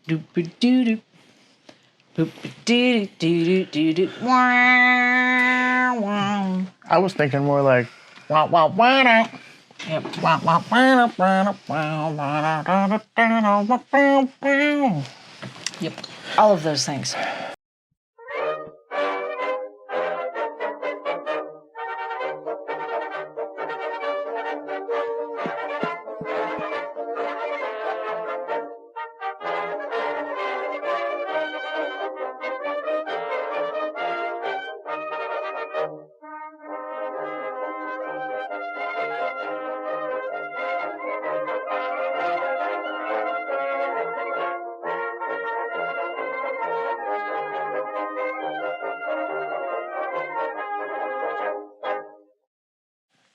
Doop-a-doo-doo. Boop-a-doo-doo-doo-doo-doo. Wow, wow. I was thinking more like wow wow wow. Yep. Wow wow wow wow wow. Yep. All of those things.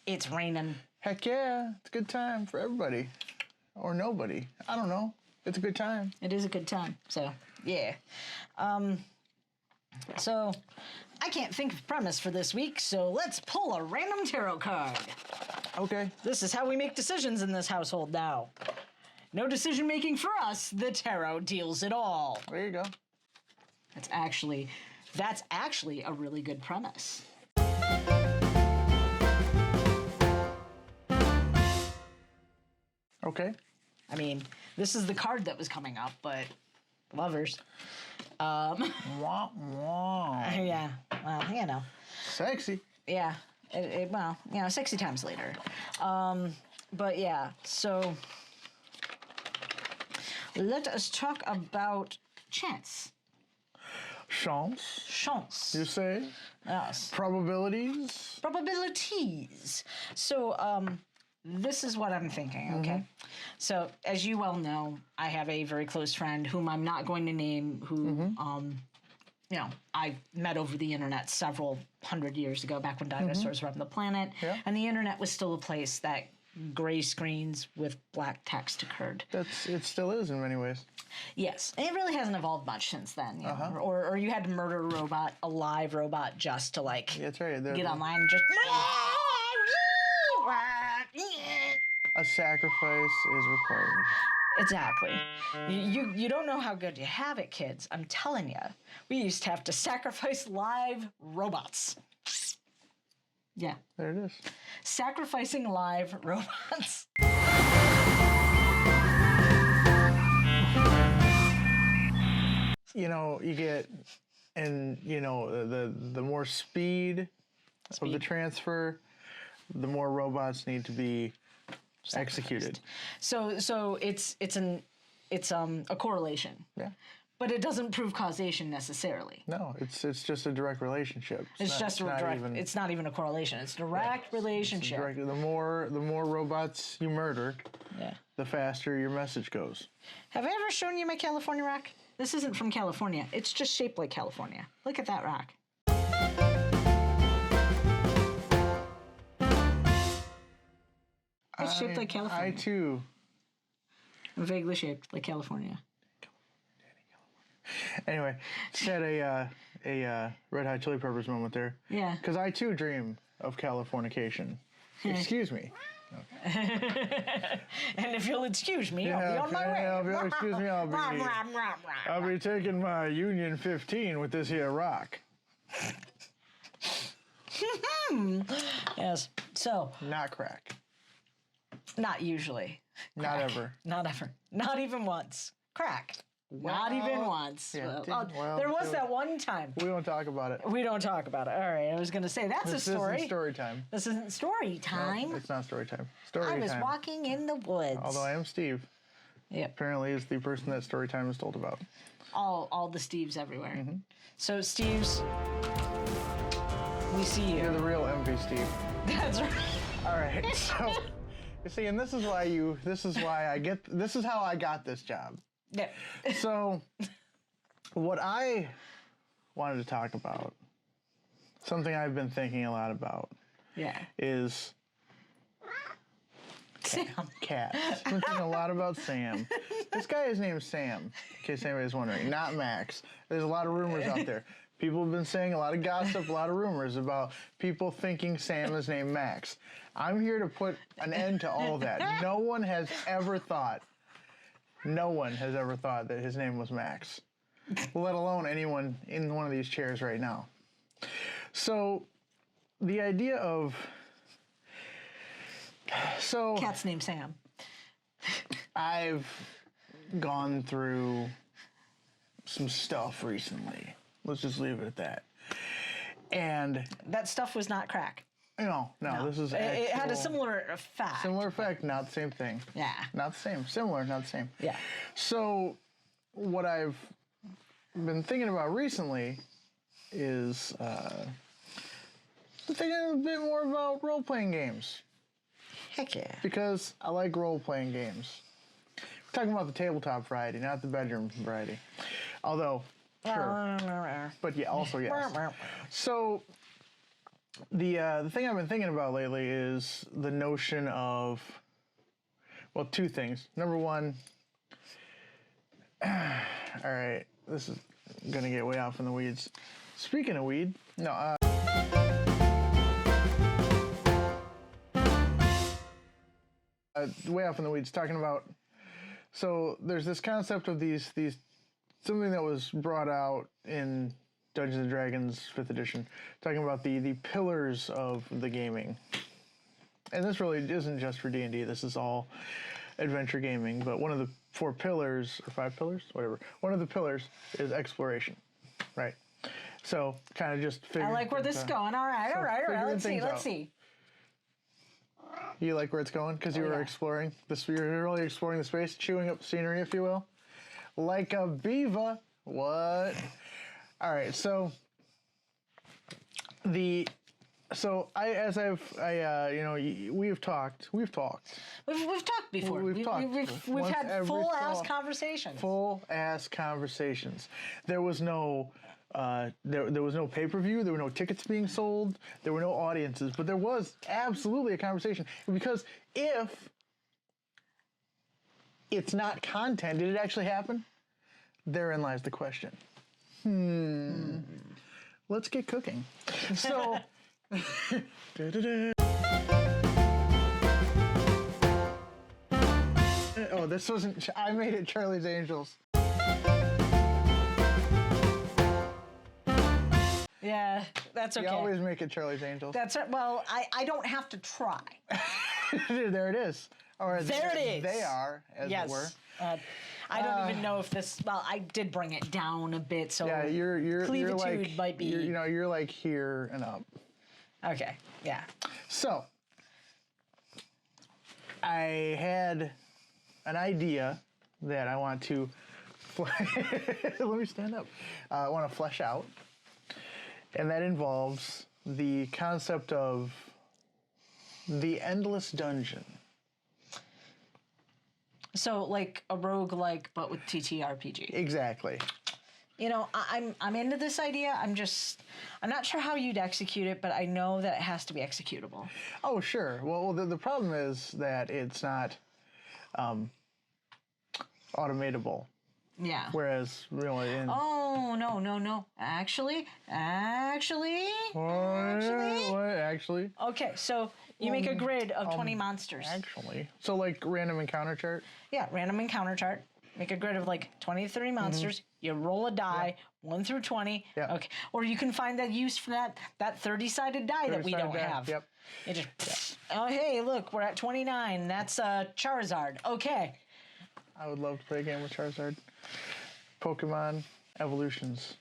It's raining. Heck yeah, it's a good time for everybody. Or nobody. I don't know. It's a good time. It is a good time. So, yeah. So, I can't think of a premise for this week, so let's pull a random tarot card. Okay. This is how we make decisions in this household now. No decision making for us. The tarot deals it all. There you go. That's actually a really good premise. Okay. I mean, this is the card that was coming up, but lovers. Wah, wah. Yeah, well, you know. Sexy. Yeah, well, you know, 60 times later. But yeah, so let us talk about chance. Chance. You say? Yes. Probabilities. Probabilities. So, this is what I'm thinking, okay? So, as you well know, I have a very close friend whom I'm not going to name, who, you know, I met over the internet several hundred years ago, back when dinosaurs roamed the planet, and the internet was still a place that gray screens with black text occurred. It still is in many ways. Yes, and it really hasn't evolved much since then. You know? Or you had to murder a robot, a live robot, just to like That's right. get online and just. A sacrifice is required. Exactly. You don't know how good you have it, kids. I'm telling you. We used to have to sacrifice live robots. Yeah. There it is. Sacrificing live robots. You know, you get, and you know, the more speed of the transfer, the more robots need to be executed. So it's a correlation. Yeah. But it doesn't prove causation necessarily. No, it's just a direct relationship. It's not even a correlation. It's a direct relationship. The more robots you murder, the faster your message goes. Have I ever shown you my California rock? This isn't from California. It's just shaped like California. Look at that rock. It's shaped like California. I too. Vaguely shaped like California. Anyway, just had a Red Hot Chili Peppers moment there. Yeah. Because I too dream of Californication. Excuse me. And if you'll excuse me, I'll be on my way. If you'll excuse me, I'll be taking my Union 15 with this here rock. Yes. So. Not crack. Not usually. Not Crack. ever. Not ever. Not even once. Crack. Not even once. Yeah, there was that one time. We don't talk about it. We don't talk about it. All right. I was going to say, that's a story. This isn't story time. This isn't story time. No, it's not story time. Story I was time. walking in the woods. Although I am Steve. Yep. Apparently is the person that story time is told about. All the Steves everywhere. So, Steves, we see you. You're the real MV Steve. That's right. All right. So, you see, and this is how I got this job. Yeah. So, what I wanted to talk about, something I've been thinking a lot about, is Sam. Cats. I've been thinking a lot about Sam. This guy is named Sam, in case anybody's wondering, not Max. There's a lot of rumors out there. People have been saying a lot of gossip, a lot of rumors about people thinking Sam is named Max. I'm here to put an end to all that. No one has ever thought No one has ever thought that his name was Max, let alone anyone in one of these chairs right now. So, the idea of... Cat's named Sam. I've gone through some stuff recently. Let's just leave it at that. And... That stuff was not crack. No, this is It had a similar effect. Similar effect, not the same thing. Yeah. Not the same. Similar, not the same. Yeah. So, what I've been thinking about recently is thinking a bit more about role-playing games. Heck yeah. Because I like role-playing games. We're talking about the tabletop variety, not the bedroom variety. Although, sure. But yeah, also yes. So, the thing I've been thinking about lately is the notion of, well, two things. Number one, all right, this is gonna get way off in the weeds. Speaking of weed, no, way off in the weeds, talking about, so there's this concept of these something that was brought out in Dungeons and Dragons 5th edition, talking about the pillars of the gaming. And this really isn't just for D&D, this is all adventure gaming, but one of the 4 pillars, or 5 pillars, whatever, one of the pillars is exploration, right? So, kind of just figuring... I like where this is going. All right, let's see. You like where it's going? Because you were exploring, you're really exploring the space, chewing up the scenery, if you will. Like a beaver. What? All right, so we've talked. We've talked before. We've had full-ass conversations. Full-ass conversations. There was no there was no pay-per-view, there were no tickets being sold, there were no audiences, but there was absolutely a conversation. Because if it's not content, did it actually happen? Therein lies the question. Let's get cooking. So, oh, this wasn't, I made it Charlie's Angels. Yeah, that's okay. You always make it Charlie's Angels. That's right. Well, I don't have to try. There it is. Or there it is. They are, as it were. I don't even know if this. Well, I did bring it down a bit, so yeah, you're like, might be. You're like here and up. Okay. Yeah. So, I had an idea that I want to. Let me stand up. I want to flesh out, and that involves the concept of the endless dungeon. So, like a roguelike, but with TTRPG. Exactly. You know, I'm into this idea. I'm not sure how you'd execute it, but I know that it has to be executable. Oh, sure. Well, the problem is that it's not automatable. Yeah. Whereas, really, in... Oh, no. Actually? What? Actually? Okay, so you make a grid of 20 monsters. Actually. So, like, random encounter chart? Yeah, random encounter chart. Make a grid of like 20 to 30 monsters. Mm-hmm. You roll a die, 1 through 20. Yeah. Okay. Or you can find that use for that 30-sided die that we don't have. Yep. You just, oh, hey, look, we're at 29. That's Charizard. Okay. I would love to play a game with Charizard. Pokemon Evolutions.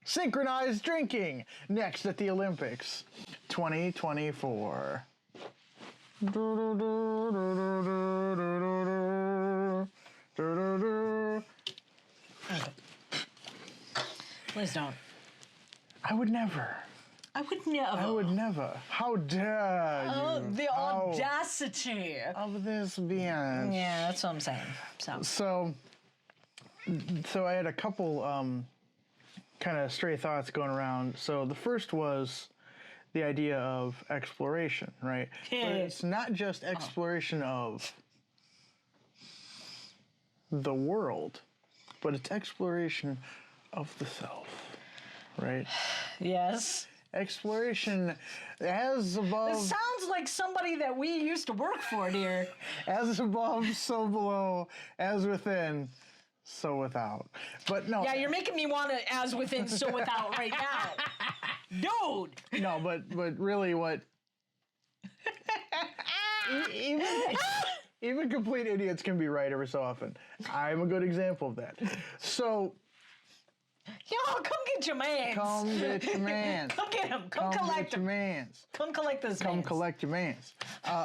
Synchronized drinking, next at the Olympics 2024. Please don't. I would never. I would never. I would never. How dare you? Oh, the audacity of this bitch. Yeah, that's what I'm saying. So I had a couple kind of stray thoughts going around. So the first was the idea of exploration, right? But it's not just exploration of the world, but it's exploration of the self. right? Yes. Exploration, as above. This sounds like somebody that we used to work for, dear. As above, so below, as within, so without. But no. Yeah, you're making me want to as within, so without right now. Dude! No, but really what... even complete idiots can be right every so often. I'm a good example of that. So... Y'all, come get your mans. Come get your mans. Come get him. Come collect your him. mans. Come collect this Come mans. collect your mans.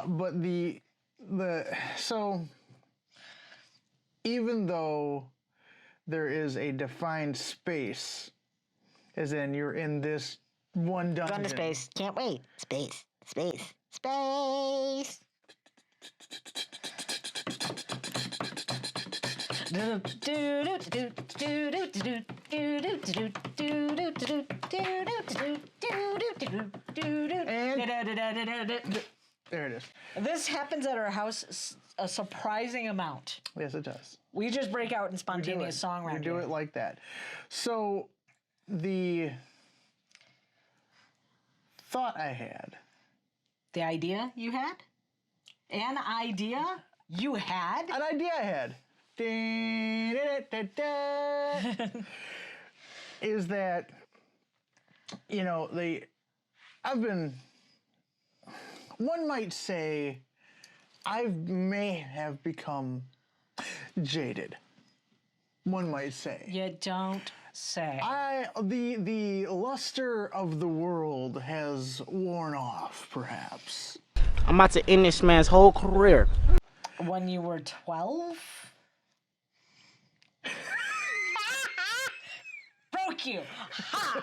But so even though there is a defined space, as in you're in this one dungeon. Going to space. Can't wait. Space. Space. Space. There it is. This happens at our house a surprising amount. Yes, it does. We just break out in spontaneous song We around do here. it like that. So the thought I had. The idea you had? An idea you had? An idea I had. Is that, you know, one might say I may have become jaded. One might say. You don't say. The luster of the world has worn off, perhaps. I'm about to end this man's whole career. When you were 12? Broke you. Ha!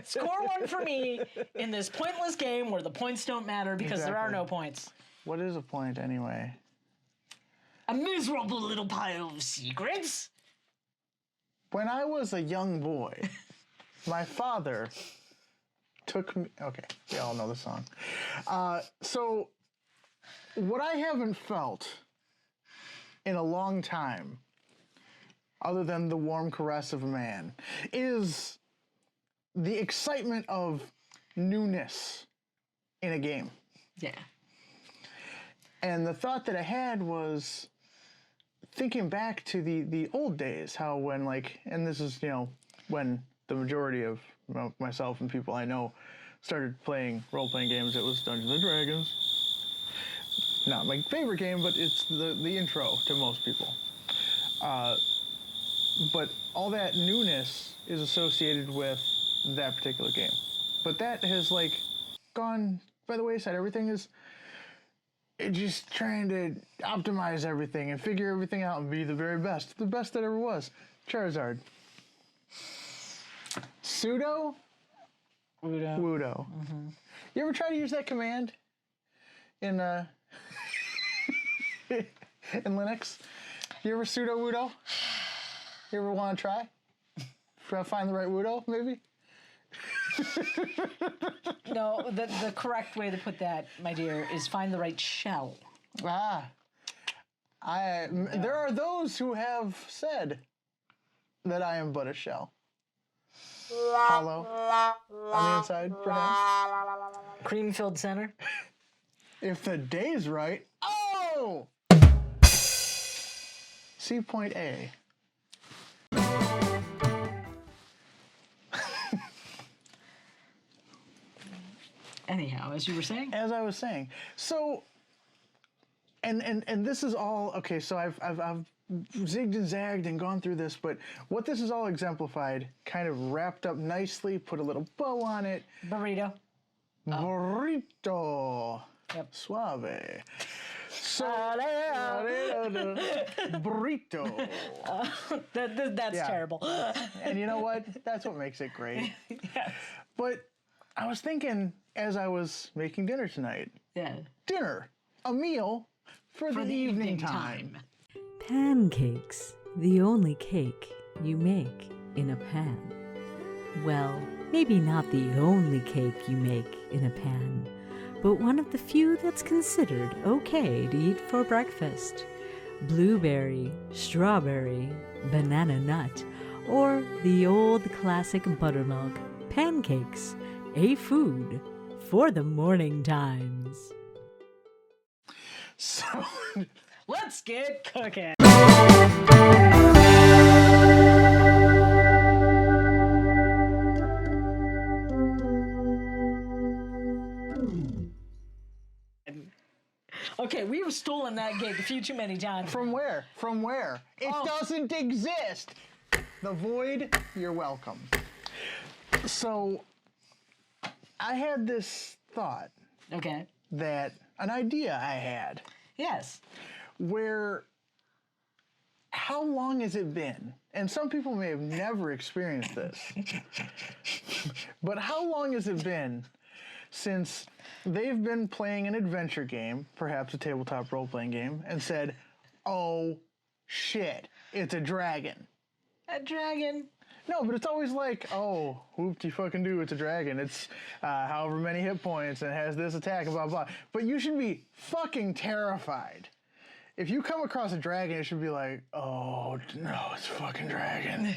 Score one for me in this pointless game where the points don't matter because there are no points. What is a point anyway? A miserable little pile of secrets. When I was a young boy, my father took me... Okay, we all know the song. So, what I haven't felt in a long time, other than the warm caress of a man, is the excitement of newness in a game. Yeah. And the thought that I had was thinking back to the old days, how when, like, and this is, you know, when the majority of myself and people I know started playing role-playing games, it was Dungeons and Dragons. Not my favorite game, but it's the intro to most people. But all that newness is associated with that particular game. But that has, like, gone by the wayside. Everything is just trying to optimize everything and figure everything out and be the very best. The best that ever was. Charizard. Pseudo? Wudo. Wudo. Mm-hmm. You ever try to use that command in in Linux? You ever sudo Wudo? You ever want to try? Find the right Wudo, maybe? No, the correct way to put that, my dear, is find the right shell. There are those who have said that I am but a shell. Hollow on the inside, perhaps. Cream-filled center. If the day's right. Oh! See point A. Anyhow, as you were saying. As I was saying, so, and this is all okay. So I've zigged and zagged and gone through this, but what this is all exemplified, kind of wrapped up nicely, put a little bow on it. Burrito. Burrito. Yep. Suave. So, burrito. That's Yeah. terrible. And you know what? That's what makes it great. Yes. But I was thinking as I was making dinner tonight. Yeah. Dinner. A meal for the evening time. Pancakes, the only cake you make in a pan. Well, maybe not the only cake you make in a pan, but one of the few that's considered okay to eat for breakfast. Blueberry, strawberry, banana nut, or the old classic buttermilk pancakes, a food for the morning times. So, Let's get cooking. Okay, we've stolen that gig a few too many times. from where? From where? It doesn't exist. The void, you're welcome. So, I had this thought Okay. that an idea I had Yes. where how long has it been? And some people may have never experienced this. But how long has it been since they've been playing an adventure game, perhaps a tabletop role-playing game, and said, "Oh shit, it's a dragon." A dragon. No, but it's always like, "Oh, whoop-de-fucking-do, it's a dragon. It's however many hit points and has this attack, blah, blah." But you should be fucking terrified. If you come across a dragon, it should be like, "Oh, no, it's a fucking dragon.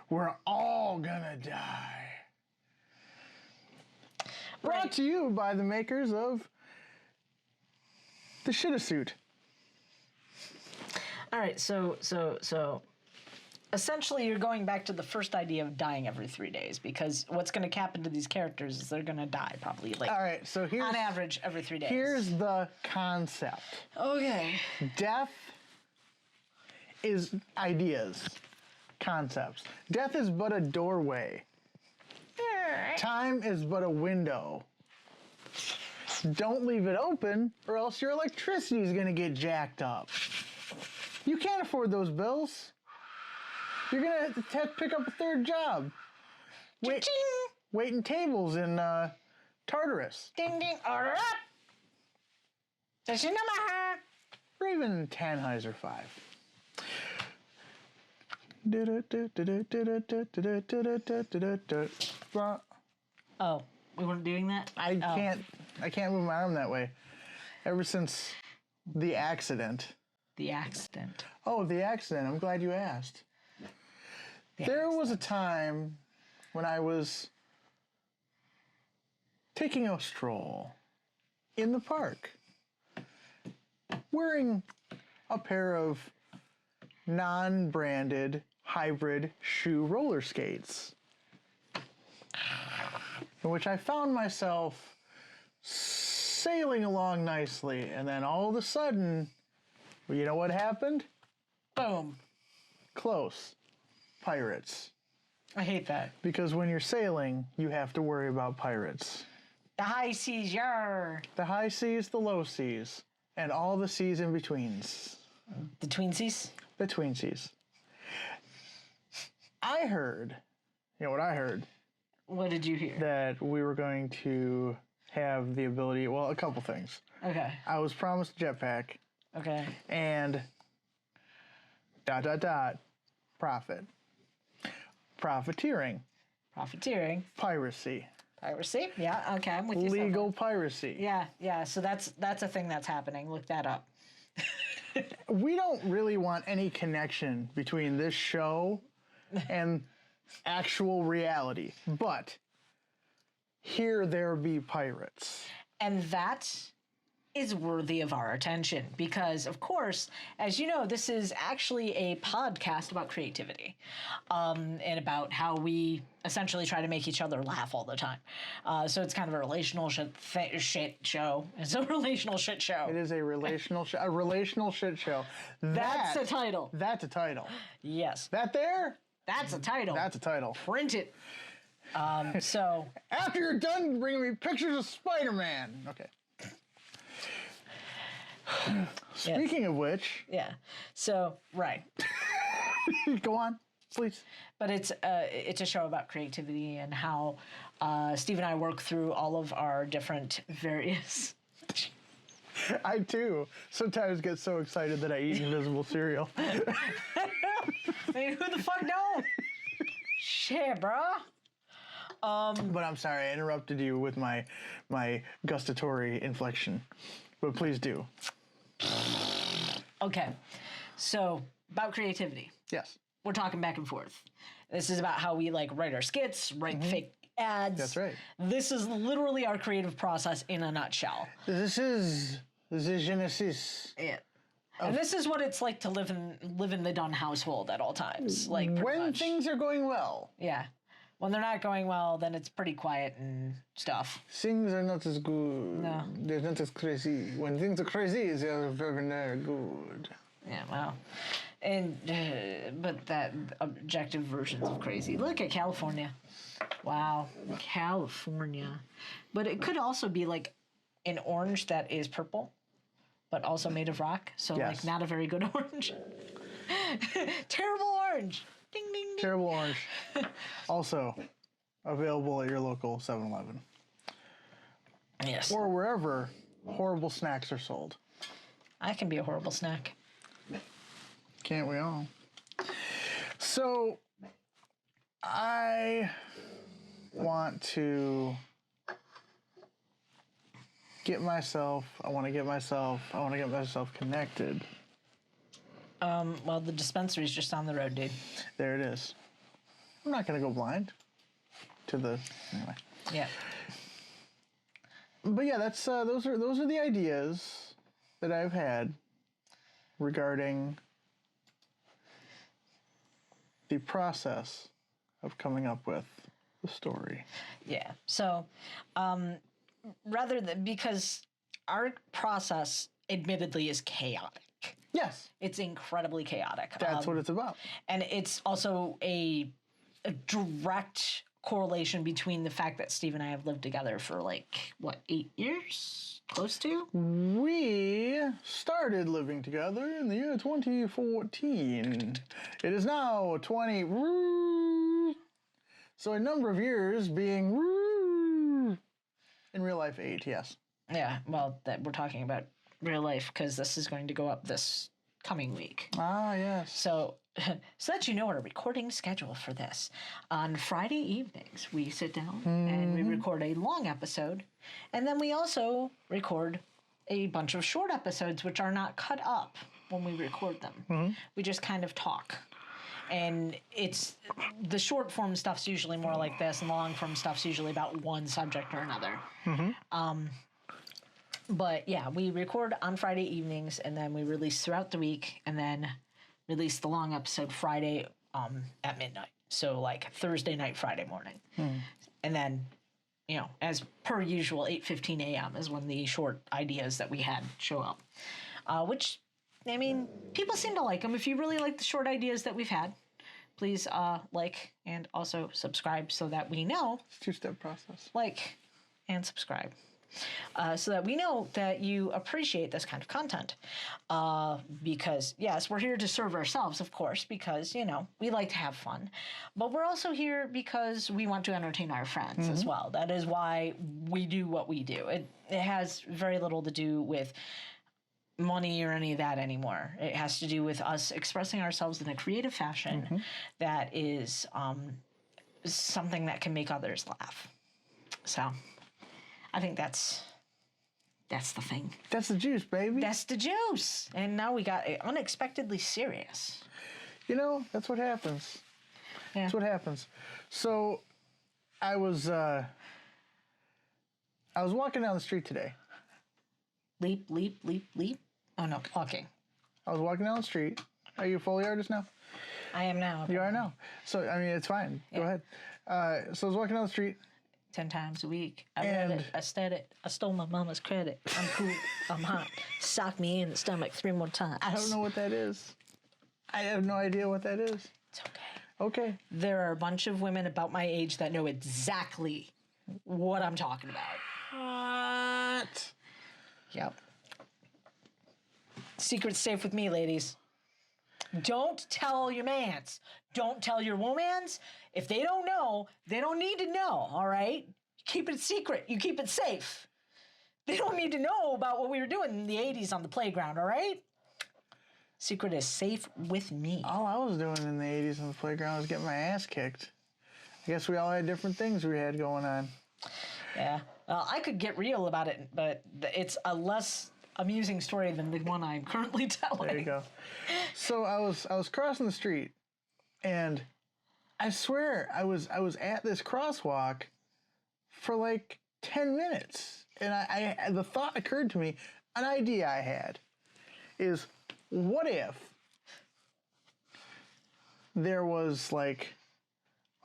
We're all gonna die." Brought to you by the makers of the Shit-a-Suit. All right, so essentially you're going back to the first idea of dying every 3 days, because what's going to happen to these characters is they're going to die probably like All right, so here's on average every 3 days. here's the concept. Okay. Death is ideas, concepts. Death is but a doorway. Time is but a window. Don't leave it open, or else your electricity is going to get jacked up. You can't afford those bills. You're going to have to pick up a third job. Waiting tables in Tartarus. Ding ding. Order up. Does your number? Or even Tannheiser 5. Oh, we weren't doing that? I can't move my arm that way. Ever since the accident. The accident. Oh, the accident. I'm glad you asked. There was a time when I was taking a stroll in the park, wearing a pair of non-branded hybrid shoe roller skates, in which I found myself sailing along nicely, and then all of a sudden, well, you know what happened? Boom. Close. Pirates. I hate that. Because when you're sailing, you have to worry about pirates. The high seas, yar. The high seas, the low seas, and all the seas in betweens. The tweensies? The tween seas. I heard, you know what I heard? What did you hear? That we were going to have the ability, well, a couple things. Okay. I was promised a jetpack Okay. and ... profit. Profiteering. Profiteering. Piracy. Piracy. Yeah, okay, I'm with you. Legal piracy. Yeah, so that's a thing that's happening. Look that up. We don't really want any connection between this show and actual reality, but here there be pirates. And that is worthy of our attention because, of course, as you know, this is actually a podcast about creativity and about how we essentially try to make each other laugh all the time. So it's kind of a relational shit show. It's a relational shit show. It is a relational shit show. That's the title. That's a title. Yes. That there? That's a title. That's a title. Print it. So after you're done bringing me pictures of Spider-Man. Okay. Speaking of which, yeah. So right. Go on, please. But it's a show about creativity and how Steve and I work through all of our different various. I too sometimes get so excited that I eat invisible cereal. I mean, who the fuck knows? Shit, bro. But I'm sorry, I interrupted you with my gustatory inflection. But please do. Okay, so about creativity. Yes. We're talking back and forth. This is about how we like write our skits, write fake ads. That's right. This is literally our creative process in a nutshell. This is the genesis. Yeah. And this is what it's like to live in the Dunne household at all times. Like pretty When much. things are going well. Yeah. When they're not going well, then it's pretty quiet and stuff. Things are not as good. No. They're not as crazy. When things are crazy, they're very good. Yeah, well, and but that objective versions of crazy. Look at California. Wow, California. But it could also be like an orange that is purple, but also made of rock. So Yes. like not a very good orange. Terrible orange. Ding ding ding. Terrible orange. Also available at your local 7-Eleven. Yes. Or wherever horrible snacks are sold. I can be a horrible snack. Can't we all? So, I want to get myself connected. Well, the dispensary's just on the road, dude. There it is. I'm not going to go blind to the, anyway. Yeah. But yeah, that's those are the ideas that I've had regarding the process of coming up with the story. Yeah. So, rather than, because our process admittedly is chaotic. Yes, It's incredibly chaotic. that's what it's about. And it's also a direct correlation between the fact that Steve and I have lived together for like, what, 8 years? Close to? We started living together in the year 2014. It is now 20. So a number of years being in real life 8, yes. Yeah, well, that we're talking about real life because this is going to go up this coming week. Ah, yes. So that you know our recording schedule for this. On Friday evenings, we sit down and we record a long episode. And then we also record a bunch of short episodes, which are not cut up when we record them. We just kind of talk. And it's the short form stuff's usually more like this, and the long form stuff's usually about one subject or another. But yeah, we record on Friday evenings, and then we release throughout the week, and then release the long episode Friday at midnight. So like Thursday night, Friday morning. And then, you know, as per usual, 8:15 a.m. is when the short ideas that we had show up. Which, I mean, people seem to like them. If you really like the short ideas that we've had, please like and also subscribe so that we know. It's a two-step process. Like and subscribe. So that we know that you appreciate this kind of content. Because, yes, we're here to serve ourselves, of course, because, you know, we like to have fun. But we're also here because we want to entertain our friends as well. That is why we do what we do. It has very little to do with money or any of that anymore. It has to do with us expressing ourselves in a creative fashion that is something that can make others laugh. So I think that's the thing. That's the juice, baby. That's the juice. And now we got unexpectedly serious. You know, that's what happens. Yeah. That's what happens. So, I was walking down the street today. Leap, leap, leap, leap. Oh no, walking. I was walking down the street. Are you a Foley artist now? I am now. You are now. So, I mean, it's fine. Go ahead. So I was walking down the street. 10 times a week. I read it. I said it. I stole my mama's credit. I'm cool. I'm hot. Sock me in the stomach 3 more times. I don't know what that is. I have no idea what that is. It's okay. Okay. There are a bunch of women about my age that know exactly what I'm talking about. What? Yep. Secret's safe with me, ladies. Don't tell your mans. Don't tell your womans. If they don't know, they don't need to know, all right? Keep it secret. You keep it safe. They don't need to know about what we were doing in the 80s on the playground, all right? Secret is safe with me. All I was doing in the 80s on the playground was getting my ass kicked. I guess we all had different things we had going on. Yeah. I could get real about it, but it's a less amusing story than the one I'm currently telling. There you go. So I was crossing the street, and I swear I was at this crosswalk, for like 10 minutes. And the thought occurred to me, an idea I had is, what if there was like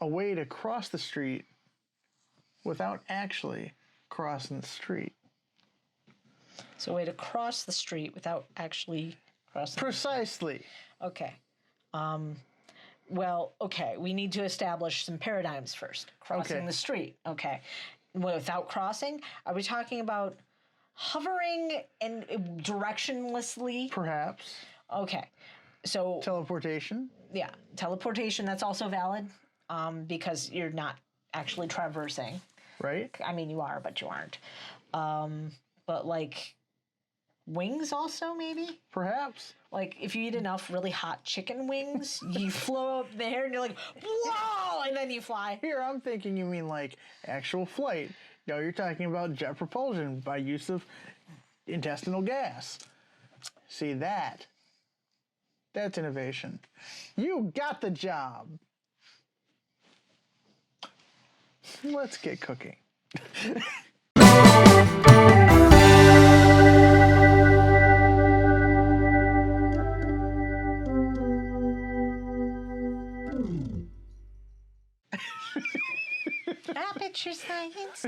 a way to cross the street without actually crossing the street? So a way to cross the street without actually crossing. Precisely. Okay. Well, okay. We need to establish some paradigms first. Crossing Okay. the street. Okay. Without crossing, are we talking about hovering and directionlessly? Perhaps. Okay. So Teleportation. yeah, teleportation. That's also valid because you're not actually traversing. Right? I mean, you are, but you aren't. But like wings also maybe? Perhaps. Like if you eat enough really hot chicken wings, you float up there and you're like, whoa, and then you fly. Here, I'm thinking you mean like actual flight. No, you're talking about jet propulsion by use of intestinal gas. See that? That's innovation. You got the job. Let's get cooking. Aperture science.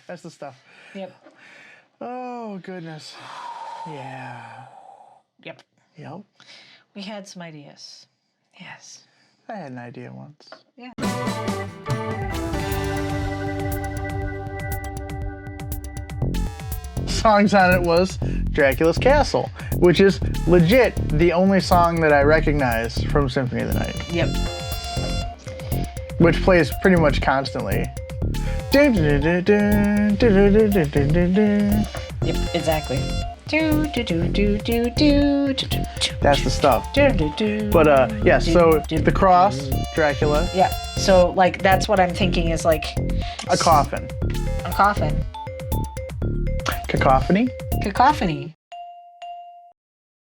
That's the stuff. Yep. Oh, goodness. Yeah. Yep. Yep. We had some ideas. Yes. I had an idea once. Yeah. Songs on it was Dracula's Castle, which is legit the only song that I recognize from Symphony of the Night, Yep. which plays pretty much constantly. Yep, exactly. That's the stuff. But yeah, so the cross, Dracula, Yeah. So like that's what I'm thinking is like a coffin. a coffin. Cacophony? Cacophony.